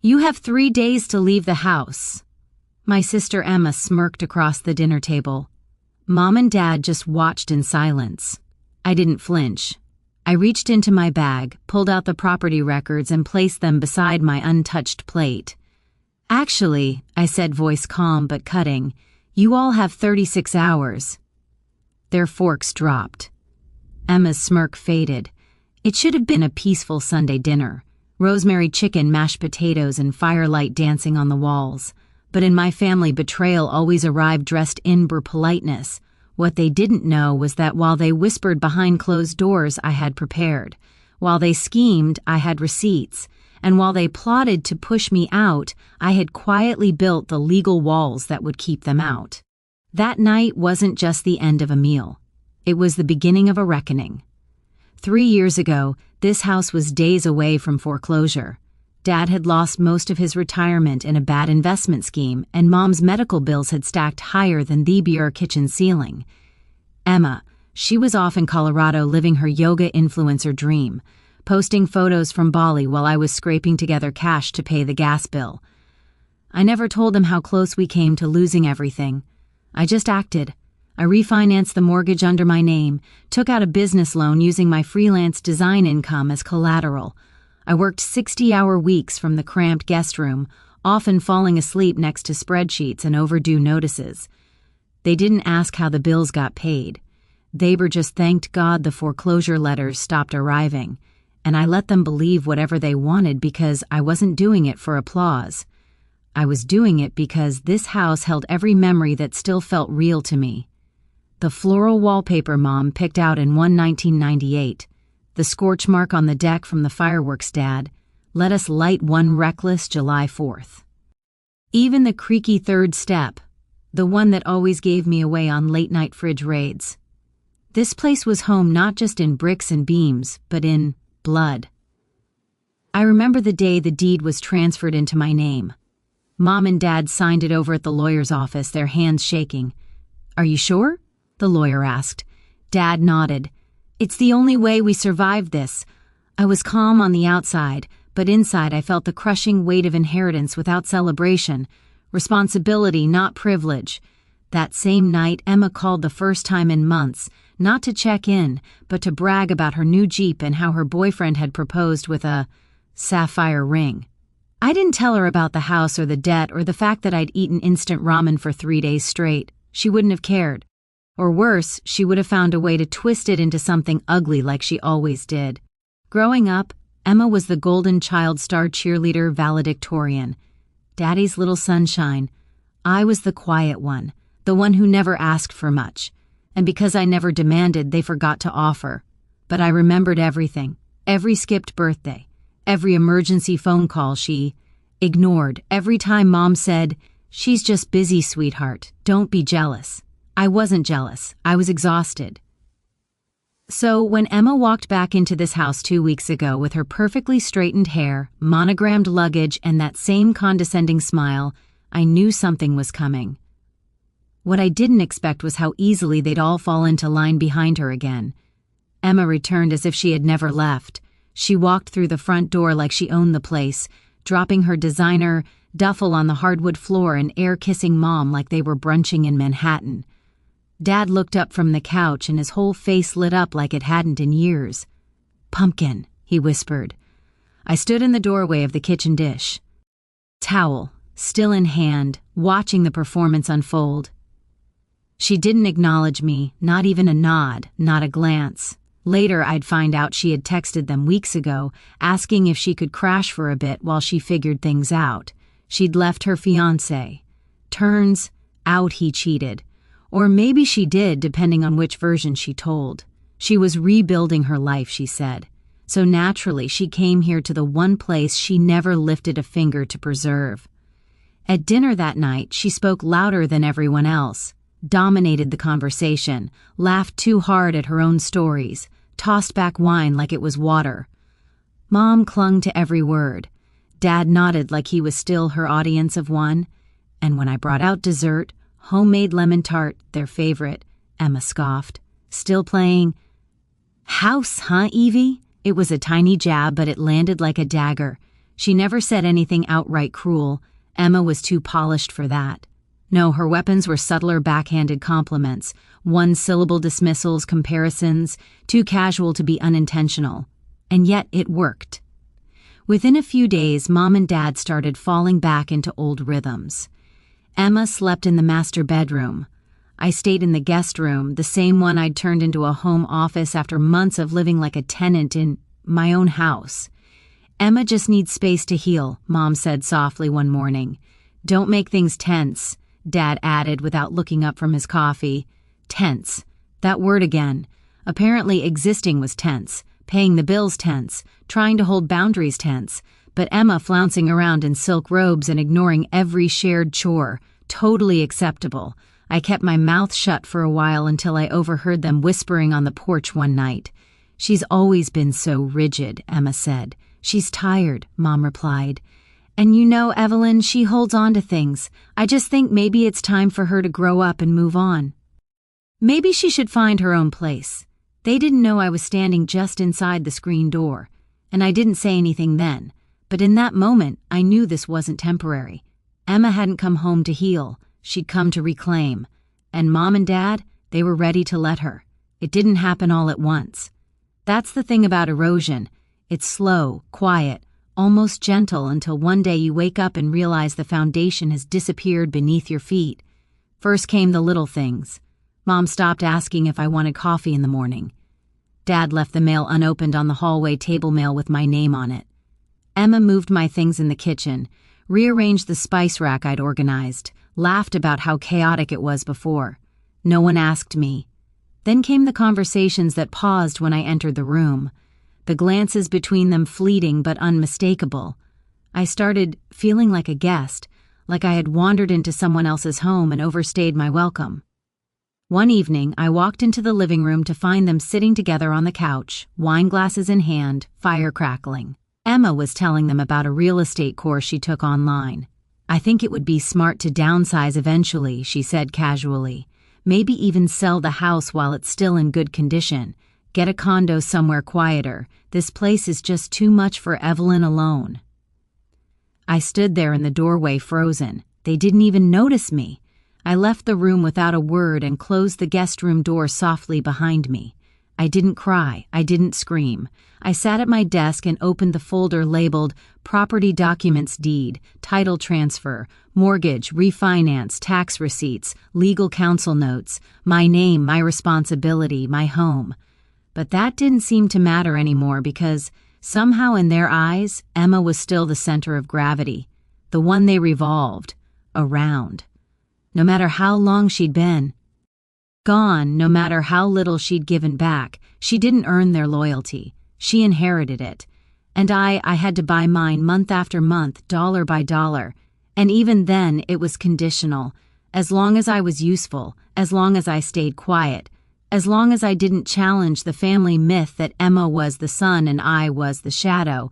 "You have 3 days to leave the house." My sister Emma smirked across the dinner table. Mom and Dad just watched in silence. I didn't flinch. I reached into my bag, pulled out the property records, and placed them beside my untouched plate. "Actually," I said, voice calm but cutting, "you all have 36 hours. Their forks dropped. Emma's smirk faded. It should have been a peaceful Sunday dinner. Rosemary chicken, mashed potatoes, and firelight dancing on the walls. But in my family, betrayal always arrived dressed in politeness. What they didn't know was that while they whispered behind closed doors, I had prepared. While they schemed, I had receipts. And while they plotted to push me out, I had quietly built the legal walls that would keep them out. That night wasn't just the end of a meal. It was the beginning of a reckoning. 3 years ago, this house was days away from foreclosure. Dad had lost most of his retirement in a bad investment scheme, and Mom's medical bills had stacked higher than the bureau kitchen ceiling. Emma, she was off in Colorado living her yoga influencer dream, posting photos from Bali while I was scraping together cash to pay the gas bill. I never told them how close we came to losing everything. I just acted. I refinanced the mortgage under my name, took out a business loan using my freelance design income as collateral. I worked 60-hour weeks from the cramped guest room, often falling asleep next to spreadsheets and overdue notices. They didn't ask how the bills got paid. They were just thanked God the foreclosure letters stopped arriving, and I let them believe whatever they wanted because I wasn't doing it for applause. I was doing it because this house held every memory that still felt real to me. The floral wallpaper Mom picked out in 1998, the scorch mark on the deck from the fireworks Dad let us light one reckless July 4th. Even the creaky third step, the one that always gave me away on late-night fridge raids. This place was home not just in bricks and beams, but in blood. I remember the day the deed was transferred into my name. Mom and Dad signed it over at the lawyer's office, their hands shaking. "Are you sure?" the lawyer asked. Dad nodded. "It's the only way we survived this." I was calm on the outside, but inside I felt the crushing weight of inheritance without celebration, responsibility, not privilege. That same night, Emma called the first time in months, not to check in, but to brag about her new Jeep and how her boyfriend had proposed with a sapphire ring. I didn't tell her about the house or the debt or the fact that I'd eaten instant ramen for 3 days straight. She wouldn't have cared. Or worse, she would have found a way to twist it into something ugly like she always did. Growing up, Emma was the golden child star cheerleader valedictorian. Daddy's little sunshine. I was the quiet one, the one who never asked for much. And because I never demanded, they forgot to offer. But I remembered everything, every skipped birthday, every emergency phone call she ignored, every time Mom said, "She's just busy, sweetheart, don't be jealous." I wasn't jealous. I was exhausted. So when Emma walked back into this house 2 weeks ago with her perfectly straightened hair, monogrammed luggage, and that same condescending smile, I knew something was coming. What I didn't expect was how easily they'd all fall into line behind her again. Emma returned as if she had never left. She walked through the front door like she owned the place, dropping her designer duffel on the hardwood floor and air-kissing Mom like they were brunching in Manhattan. Dad looked up from the couch and his whole face lit up like it hadn't in years. "Pumpkin," he whispered. I stood in the doorway of the kitchen dish. Towel, still in hand, watching the performance unfold. She didn't acknowledge me, not even a nod, not a glance. Later, I'd find out she had texted them weeks ago, asking if she could crash for a bit while she figured things out. She'd left her fiancé. Turns out he cheated. Or maybe she did, depending on which version she told. She was rebuilding her life, she said. So naturally, she came here to the one place she never lifted a finger to preserve. At dinner that night, she spoke louder than everyone else, dominated the conversation, laughed too hard at her own stories, tossed back wine like it was water. Mom clung to every word. Dad nodded like he was still her audience of one. And when I brought out dessert, homemade lemon tart, their favorite, Emma scoffed. "Still playing?" "House, huh, Evie?" It was a tiny jab, but it landed like a dagger. She never said anything outright cruel. Emma was too polished for that. No, her weapons were subtler backhanded compliments, one-syllable dismissals, comparisons, too casual to be unintentional. And yet it worked. Within a few days, Mom and Dad started falling back into old rhythms. Emma slept in the master bedroom. I stayed in the guest room, the same one I'd turned into a home office after months of living like a tenant in my own house. Emma just needs space to heal, Mom said softly one morning. Don't make things tense, Dad added without looking up from his coffee. Tense. That word again. Apparently existing was tense, paying the bills tense, trying to hold boundaries tense, but Emma flouncing around in silk robes and ignoring every shared chore, totally acceptable. I kept my mouth shut for a while until I overheard them whispering on the porch one night. She's always been so rigid, Emma said. She's tired, Mom replied. And you know, Evelyn, she holds on to things. I just think maybe it's time for her to grow up and move on. Maybe she should find her own place. They didn't know I was standing just inside the screen door, and I didn't say anything then. But in that moment, I knew this wasn't temporary. Emma hadn't come home to heal. She'd come to reclaim. And Mom and Dad, they were ready to let her. It didn't happen all at once. That's the thing about erosion. It's slow, quiet, almost gentle until one day you wake up and realize the foundation has disappeared beneath your feet. First came the little things. Mom stopped asking if I wanted coffee in the morning. Dad left the mail unopened on the hallway table mail with my name on it. Emma moved my things in the kitchen, rearranged the spice rack I'd organized, laughed about how chaotic it was before. No one asked me. Then came the conversations that paused when I entered the room, the glances between them fleeting but unmistakable. I started feeling like a guest, like I had wandered into someone else's home and overstayed my welcome. One evening, I walked into the living room to find them sitting together on the couch, wine glasses in hand, fire crackling. Emma was telling them about a real estate course she took online. I think it would be smart to downsize eventually, she said casually. Maybe even sell the house while it's still in good condition. Get a condo somewhere quieter. This place is just too much for Evelyn alone. I stood there in the doorway frozen. They didn't even notice me. I left the room without a word and closed the guest room door softly behind me. I didn't cry. I didn't scream. I sat at my desk and opened the folder labeled Property Documents Deed, Title Transfer, Mortgage, Refinance, Tax Receipts, Legal Counsel Notes, my name, my responsibility, my home. But that didn't seem to matter anymore because, somehow in their eyes, Emma was still the center of gravity, the one they revolved around. No matter how long she'd been gone, no matter how little she'd given back, she didn't earn their loyalty. She inherited it. And I had to buy mine month after month, dollar by dollar. And even then, it was conditional. As long as I was useful, as long as I stayed quiet, as long as I didn't challenge the family myth that Emma was the sun and I was the shadow,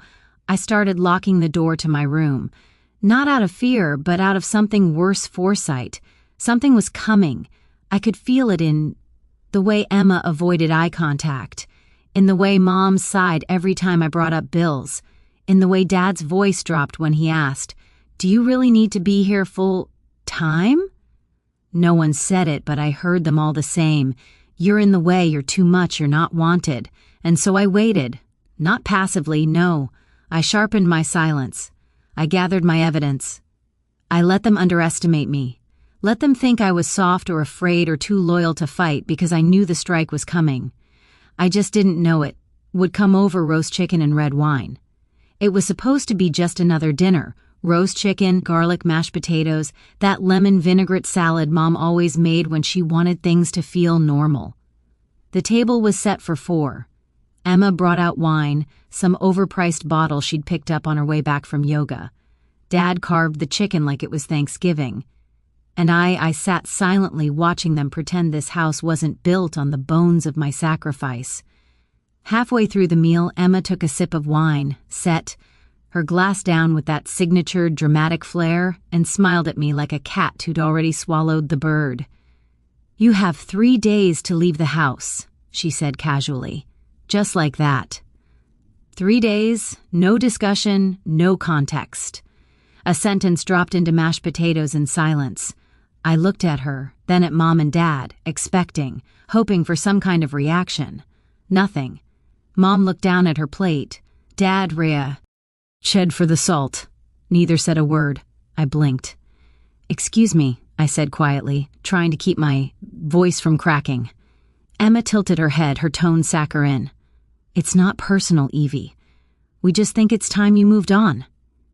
I started locking the door to my room. Not out of fear, but out of something worse foresight. Something was coming. I could feel it in the way Emma avoided eye contact, in the way Mom sighed every time I brought up bills, in the way Dad's voice dropped when he asked, "Do you really need to be here full time?" No one said it, but I heard them all the same. "You're in the way, you're too much, you're not wanted." And so I waited. Not passively, no. I sharpened my silence. I gathered my evidence. I let them underestimate me. Let them think I was soft or afraid or too loyal to fight because I knew the strike was coming. I just didn't know it. Would come over roast chicken and red wine. It was supposed to be just another dinner. Roast chicken, garlic mashed potatoes, that lemon vinaigrette salad Mom always made when she wanted things to feel normal. The table was set for 4. Emma brought out wine, some overpriced bottle she'd picked up on her way back from yoga. Dad carved the chicken like it was Thanksgiving. And I sat silently watching them pretend this house wasn't built on the bones of my sacrifice. Halfway through the meal, Emma took a sip of wine, set her glass down with that signature dramatic flair, and smiled at me like a cat who'd already swallowed the bird. "You have 3 days to leave the house," she said casually. Just like that. 3 days, no discussion, no context. A sentence dropped into mashed potatoes in silence. I looked at her, then at Mom and Dad, expecting, hoping for some kind of reaction. Nothing. Mom looked down at her plate. Dad shed for the salt. Neither said a word. I blinked. "Excuse me," I said quietly, trying to keep my voice from cracking. Emma tilted her head, her tone saccharine. "It's not personal, Evie. We just think it's time you moved on.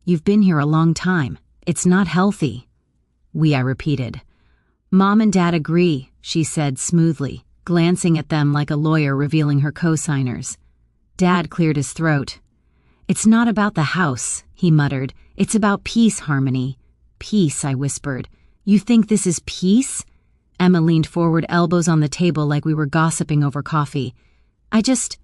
You've been here a long time. It's not healthy." I repeated. "Mom and Dad agree," she said smoothly, glancing at them like a lawyer revealing her co-signers. Dad cleared his throat. "It's not about the house," he muttered. "It's about peace, Harmony." "Peace," I whispered. "You think this is peace?" Emma leaned forward, elbows on the table like we were gossiping over coffee. "I just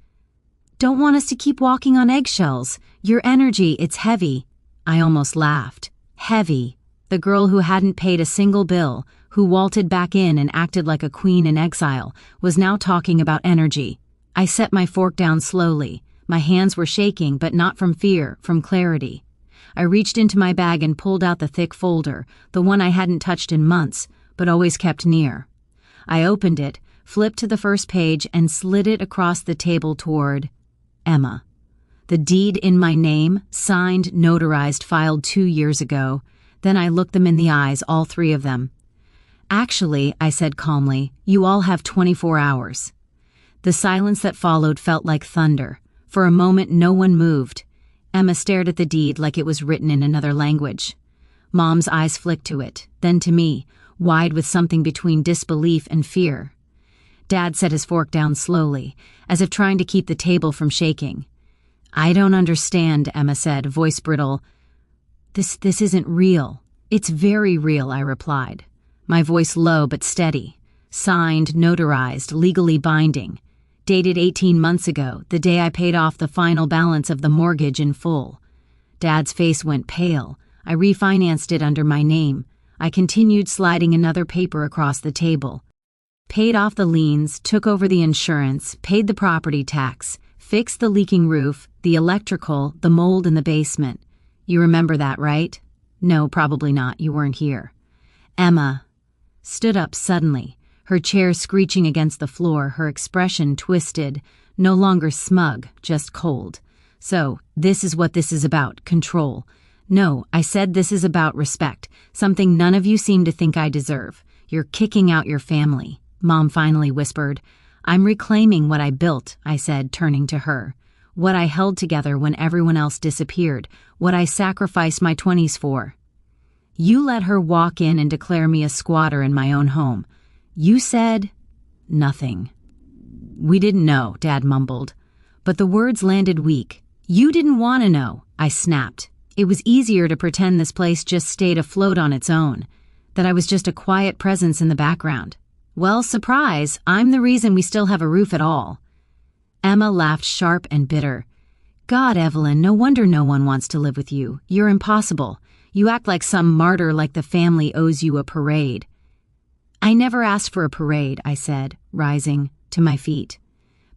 don't want us to keep walking on eggshells. Your energy, it's heavy." I almost laughed. Heavy. The girl who hadn't paid a single bill, who waltzed back in and acted like a queen in exile, was now talking about energy. I set my fork down slowly. My hands were shaking, but not from fear, from clarity. I reached into my bag and pulled out the thick folder, the one I hadn't touched in months, but always kept near. I opened it, flipped to the first page, and slid it across the table toward Emma. The deed in my name, signed, notarized, filed 2 years ago. Then I looked them in the eyes, all 3 of them. "Actually," I said calmly, "you all have 24 hours. The silence that followed felt like thunder. For a moment, no one moved. Emma stared at the deed like it was written in another language. Mom's eyes flicked to it, then to me, wide with something between disbelief and fear. Dad set his fork down slowly, as if trying to keep the table from shaking. "I don't understand," Emma said, voice brittle. This isn't real." "It's very real," I replied, my voice low but steady. "Signed, notarized, legally binding. Dated 18 months ago, the day I paid off the final balance of the mortgage in full." Dad's face went pale. I refinanced it under my name. I continued sliding another paper across the table. "Paid off the liens, took over the insurance, paid the property tax, fixed the leaking roof, the electrical, the mold in the basement. You remember that, right?" "No, probably not. You weren't here." Emma stood up suddenly, her chair screeching against the floor, her expression twisted, no longer smug, just cold. "So, this is what this is about, control. No, I said this is about respect, something none of you seem to think I deserve. You're kicking out your family," Mom finally whispered. "I'm reclaiming what I built," I said, turning to her. "What I held together when everyone else disappeared, what I sacrificed my 20s for." "You let her walk in and declare me a squatter in my own home. You said..." "Nothing." "We didn't know," Dad mumbled. But the words landed weak. "You didn't want to know," I snapped. It was easier to pretend this place just stayed afloat on its own, that I was just a quiet presence in the background. "Well, surprise, I'm the reason we still have a roof at all." Emma laughed sharp and bitter. "God, Evelyn, no wonder no one wants to live with you. You're impossible. You act like some martyr, like the family owes you a parade." "I never asked for a parade," I said, rising to my feet.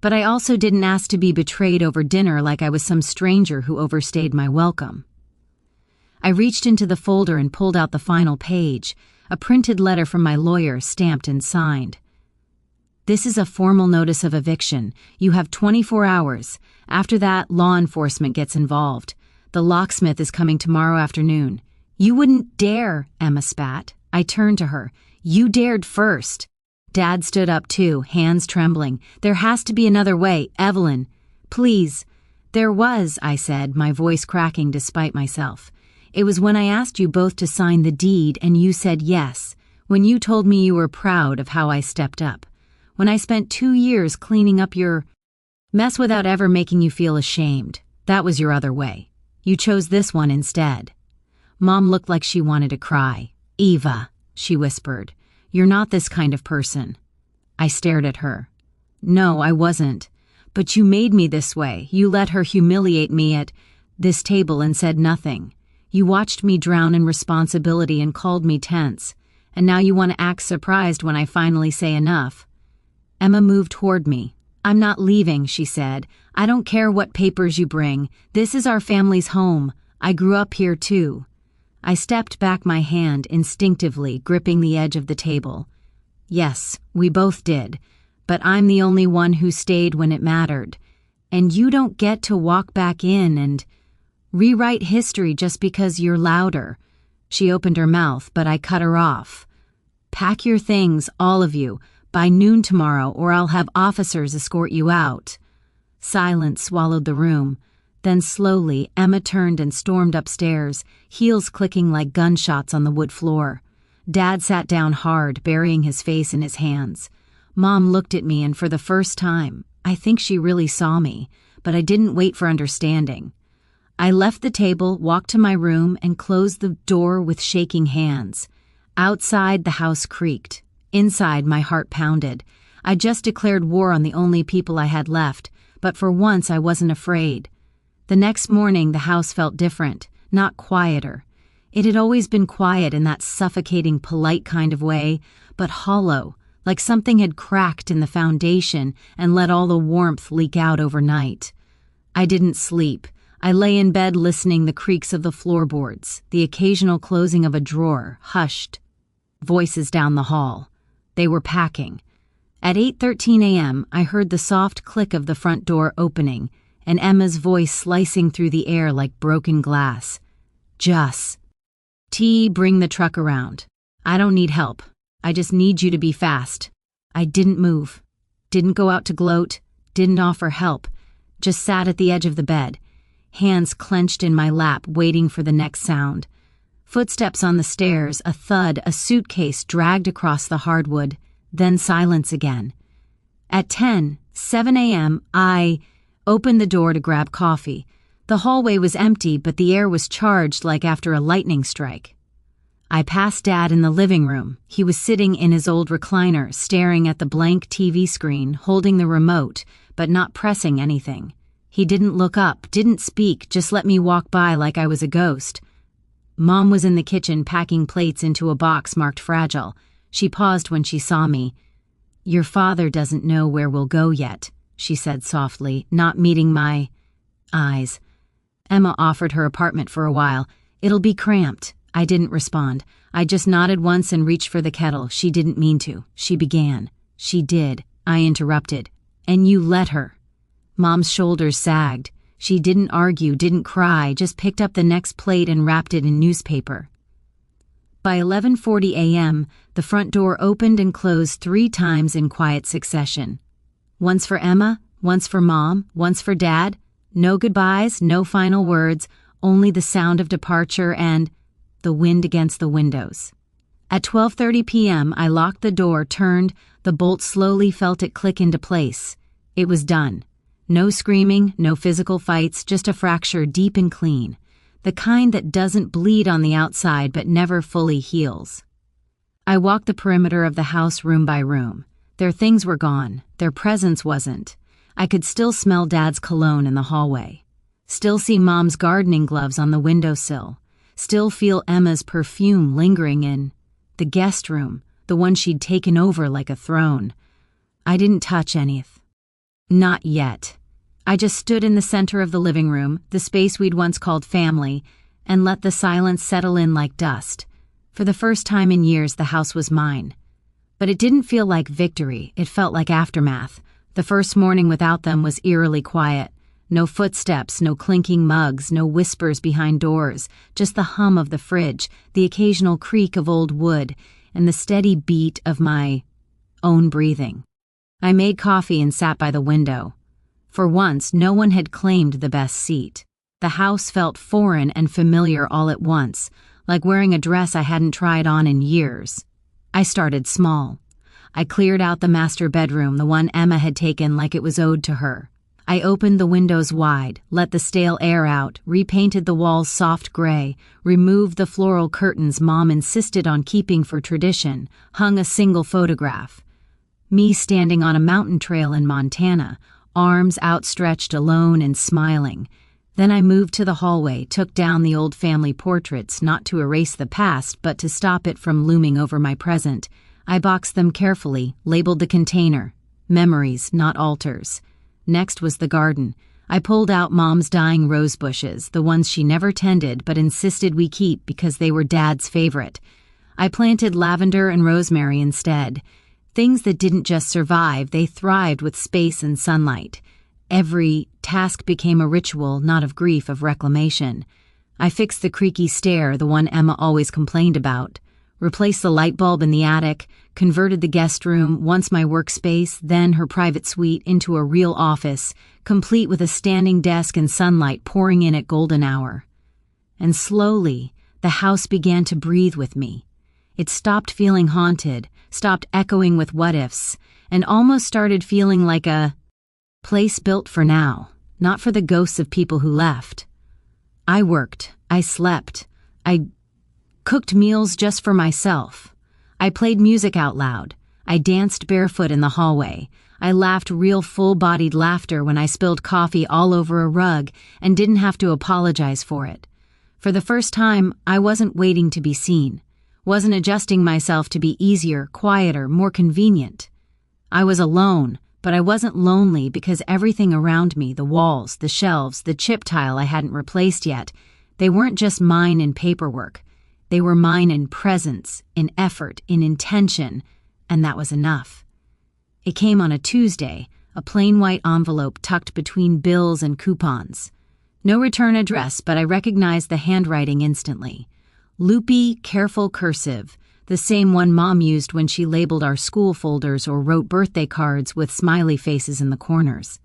"But I also didn't ask to be betrayed over dinner like I was some stranger who overstayed my welcome." I reached into the folder and pulled out the final page, a printed letter from my lawyer, stamped and signed. "This is a formal notice of eviction. You have 24 hours. After that, law enforcement gets involved. The locksmith is coming tomorrow afternoon." "You wouldn't dare," Emma spat. I turned to her. "You dared first." Dad stood up too, hands trembling. "There has to be another way, Evelyn. Please." "There was," I said, my voice cracking despite myself. "It was when I asked you both to sign the deed and you said yes, when you told me you were proud of how I stepped up. When I spent 2 years cleaning up your mess without ever making you feel ashamed. That was your other way. You chose this one instead." Mom looked like she wanted to cry. "Eva," she whispered, "you're not this kind of person." I stared at her. "No, I wasn't. But you made me this way. You let her humiliate me at this table and said nothing. You watched me drown in responsibility and called me tense. And now you want to act surprised when I finally say enough." Emma moved toward me. "I'm not leaving," she said. "I don't care what papers you bring. This is our family's home. I grew up here too." I stepped back, my hand instinctively gripping the edge of the table. Yes, we both did, but I'm the only one who stayed when it mattered. And you don't get to walk back in and rewrite history just because you're louder. She opened her mouth, but I cut her off. "Pack your things, all of you, by noon tomorrow, or I'll have officers escort you out." Silence swallowed the room. Then slowly, Emma turned and stormed upstairs, heels clicking like gunshots on the wood floor. Dad sat down hard, burying his face in his hands. Mom looked at me, and for the first time, I think she really saw me, but I didn't wait for understanding. I left the table, walked to my room, and closed the door with shaking hands. Outside, the house creaked. Inside, my heart pounded. I just declared war on the only people I had left, but for once I wasn't afraid. The next morning, the house felt different, not quieter. It had always been quiet in that suffocating, polite kind of way, but hollow, like something had cracked in the foundation and let all the warmth leak out overnight. I didn't sleep. I lay in bed listening the creaks of the floorboards, the occasional closing of a drawer, hushed. Voices down the hall. They were packing. At 8:13 a.m., I heard the soft click of the front door opening, and Emma's voice slicing through the air like broken glass. "Just. T, bring the truck around. I don't need help. I just need you to be fast." I didn't move. Didn't go out to gloat. Didn't offer help. Just sat at the edge of the bed, hands clenched in my lap, waiting for the next sound. Footsteps on the stairs, a thud, a suitcase dragged across the hardwood, then silence again. At 7 a.m., I opened the door to grab coffee. The hallway was empty, but the air was charged like after a lightning strike. I passed Dad in the living room. He was sitting in his old recliner, staring at the blank TV screen, holding the remote, but not pressing anything. He didn't look up, didn't speak, just let me walk by like I was a ghost. Mom was in the kitchen packing plates into a box marked fragile. She paused when she saw me. "Your father doesn't know where we'll go yet," she said softly, not meeting my eyes. "Emma offered her apartment for a while. It'll be cramped." I didn't respond. I just nodded once and reached for the kettle. She didn't mean to. She began. "She did," I interrupted. "And you let her." Mom's shoulders sagged. She didn't argue, didn't cry, just picked up the next plate and wrapped it in newspaper. By 11:40 a.m., the front door opened and closed 3 times in quiet succession. Once for Emma, once for Mom, once for Dad. No goodbyes, no final words, only the sound of departure and the wind against the windows. At 12:30 p.m., I locked the door, turned, the bolt slowly felt it click into place. It was done. No screaming, no physical fights, just a fracture deep and clean. The kind that doesn't bleed on the outside but never fully heals. I walked the perimeter of the house room by room. Their things were gone. Their presence wasn't. I could still smell Dad's cologne in the hallway. Still see Mom's gardening gloves on the windowsill. Still feel Emma's perfume lingering in the guest room, the one she'd taken over like a throne. I didn't touch anything. Not yet. I just stood in the center of the living room, the space we'd once called family, and let the silence settle in like dust. For the first time in years, the house was mine. But it didn't feel like victory, it felt like aftermath. The first morning without them was eerily quiet. No footsteps, no clinking mugs, no whispers behind doors, just the hum of the fridge, the occasional creak of old wood, and the steady beat of my own breathing. I made coffee and sat by the window. For once, no one had claimed the best seat. The house felt foreign and familiar all at once, like wearing a dress I hadn't tried on in years. I started small. I cleared out the master bedroom, the one Emma had taken like it was owed to her. I opened the windows wide, let the stale air out, repainted the walls soft gray, removed the floral curtains Mom insisted on keeping for tradition, hung a single photograph. Me standing on a mountain trail in Montana, arms outstretched alone and smiling. Then I moved to the hallway, took down the old family portraits, not to erase the past, but to stop it from looming over my present. I boxed them carefully, labeled the container, Memories, not altars. Next was the garden. I pulled out Mom's dying rose bushes, the ones she never tended but insisted we keep because they were Dad's favorite. I planted lavender and rosemary instead. Things that didn't just survive, they thrived with space and sunlight. Every task became a ritual, not of grief, of reclamation. I fixed the creaky stair, the one Emma always complained about. Replaced the light bulb in the attic, converted the guest room, once my workspace, then her private suite, into a real office, complete with a standing desk and sunlight pouring in at golden hour. And slowly, the house began to breathe with me. It stopped feeling haunted, stopped echoing with what-ifs, and almost started feeling like a place built for now, not for the ghosts of people who left. I worked, I slept, I cooked meals just for myself. I played music out loud. I danced barefoot in the hallway. I laughed real full-bodied laughter when I spilled coffee all over a rug and didn't have to apologize for it. For the first time, I wasn't waiting to be seen, wasn't adjusting myself to be easier, quieter, more convenient. I was alone, but I wasn't lonely because everything around me, the walls, the shelves, the chip tile I hadn't replaced yet, they weren't just mine in paperwork. They were mine in presence, in effort, in intention, and that was enough. It came on a Tuesday, a plain white envelope tucked between bills and coupons. No return address, but I recognized the handwriting instantly. Loopy, careful cursive, the same one Mom used when she labeled our school folders or wrote birthday cards with smiley faces in the corners.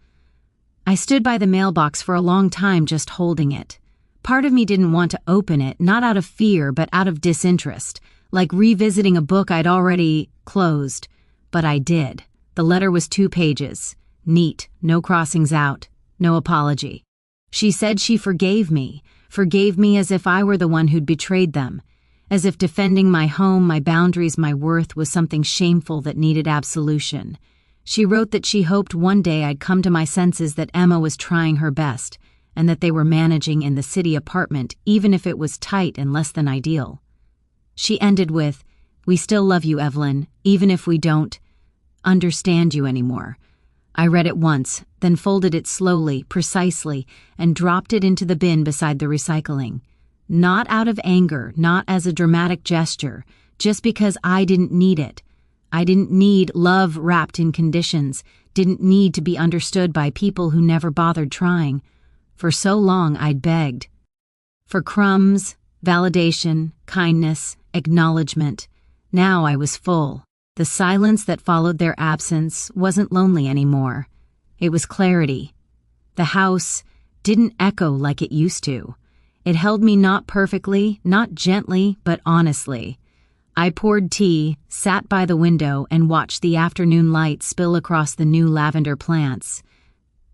I stood by the mailbox for a long time just holding it. Part of me didn't want to open it, not out of fear, but out of disinterest, like revisiting a book I'd already closed. But I did. The letter was 2 pages. Neat, no crossings out, no apology. She said she forgave me as if I were the one who'd betrayed them, as if defending my home, my boundaries, my worth was something shameful that needed absolution. She wrote that she hoped one day I'd come to my senses that Emma was trying her best, and that they were managing in the city apartment even if it was tight and less than ideal. She ended with, "We still love you, Evelyn, even if we don't understand you anymore." I read it once, then folded it slowly, precisely, and dropped it into the bin beside the recycling. Not out of anger, not as a dramatic gesture, just because I didn't need it. I didn't need love wrapped in conditions, didn't need to be understood by people who never bothered trying. For so long I'd begged. For crumbs, validation, kindness, acknowledgement. Now I was full. The silence that followed their absence wasn't lonely anymore. It was clarity. The house didn't echo like it used to. It held me not perfectly, not gently, but honestly. I poured tea, sat by the window, and watched the afternoon light spill across the new lavender plants.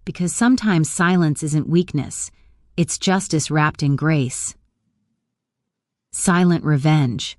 Because sometimes silence isn't weakness, it's justice wrapped in grace. Silent revenge.